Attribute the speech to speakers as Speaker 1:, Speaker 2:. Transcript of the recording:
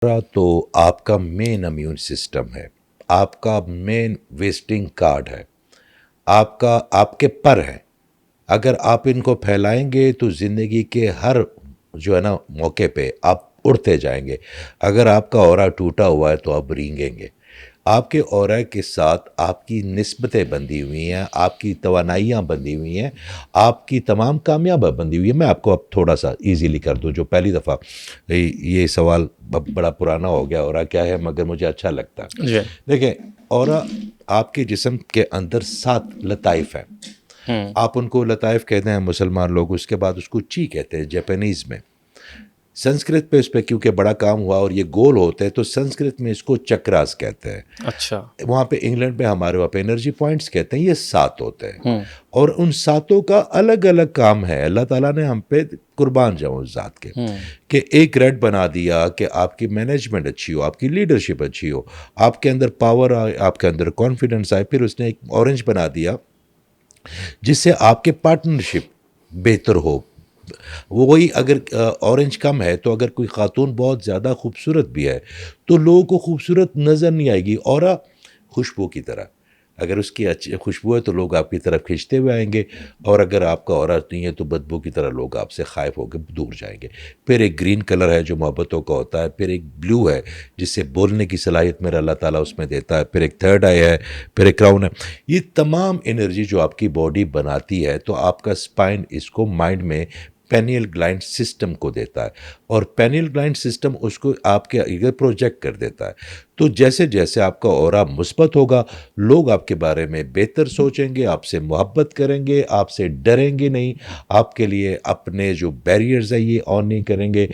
Speaker 1: تو آپ کا مین امیون سسٹم ہے، آپ کا مین وزٹنگ کارڈ ہے، آپ کے پر ہیں. اگر آپ ان کو پھیلائیں گے تو زندگی کے ہر جو ہے نا موقع پہ آپ اڑتے جائیں گے. اگر آپ کا اورا ٹوٹا ہوا ہے تو آپ رینگیں گے. آپ کے اورا کے ساتھ آپ کی نسبتیں بندھی ہوئی ہیں، آپ کی توانائیاں بندھی ہوئی ہیں، آپ کی تمام کامیابی بندھی ہوئی ہے. میں آپ کو اب تھوڑا سا ایزیلی کر دوں. جو پہلی دفعہ یہ سوال بڑا پرانا ہو گیا، اورا کیا ہے، مگر مجھے اچھا لگتا ہے.
Speaker 2: جی.
Speaker 1: دیکھیں، اورا آپ کے جسم کے اندر 7 لطائف ہیں. آپ ان کو لطائف کہتے ہیں مسلمان لوگ، اس کے بعد اس کو چی کہتے ہیں جاپانیز میں. سنسکرت پہ اس پہ کیونکہ بڑا کام ہوا اور یہ گول ہوتے ہیں تو سنسکرت میں اس کو چکراس کہتے ہیں.
Speaker 2: اچھا.
Speaker 1: وہاں پہ انگلینڈ میں ہمارے وہاں پہ انرجی پوائنٹس کہتے ہیں. یہ 7 ہوتے ہیں اور ان 7 کا الگ الگ کام ہے. اللہ تعالیٰ نے ہم پہ قربان جاؤں اس ذات کے کہ ایک ریڈ بنا دیا کہ آپ کی مینجمنٹ اچھی ہو، آپ کی لیڈرشپ اچھی ہو، آپ کے اندر پاور آئے، آپ کے اندر کانفیڈنس آئے. پھر اس نے ایک اورنج بنا دیا جس سے آپ کے پارٹنرشپ بہتر ہو. وہی اگر اورنج کم ہے تو اگر کوئی خاتون بہت زیادہ خوبصورت بھی ہے تو لوگوں کو خوبصورت نظر نہیں آئے گی. اور خوشبو کی طرح اگر اس کی اچھی خوشبو ہے تو لوگ آپ کی طرف کھنچتے ہوئے آئیں گے، اور اگر آپ کا اورا نہیں ہے تو بدبو کی طرح لوگ آپ سے خائف ہو کے دور جائیں گے. پھر ایک گرین کلر ہے جو محبتوں کا ہوتا ہے. پھر ایک بلیو ہے جس سے بولنے کی صلاحیت میرا اللہ تعالیٰ اس میں دیتا ہے. پھر ایک تھرڈ آئی ہے، پھر ایک کراؤن ہے. یہ تمام انرجی جو آپ کی باڈی بناتی ہے تو آپ کا سپائن اس کو مائنڈ میں پینیل گلائنڈ سسٹم کو دیتا ہے، اور پینیل گلائنڈ سسٹم اس کو آپ کے آگے پروجیکٹ کر دیتا ہے. تو جیسے جیسے آپ کا اورا مثبت ہوگا لوگ آپ کے بارے میں بہتر سوچیں گے، آپ سے محبت کریں گے، آپ سے ڈریں گے نہیں، آپ کے لیے اپنے جو بیریئرز ہیں یہ آن نہیں کریں گے.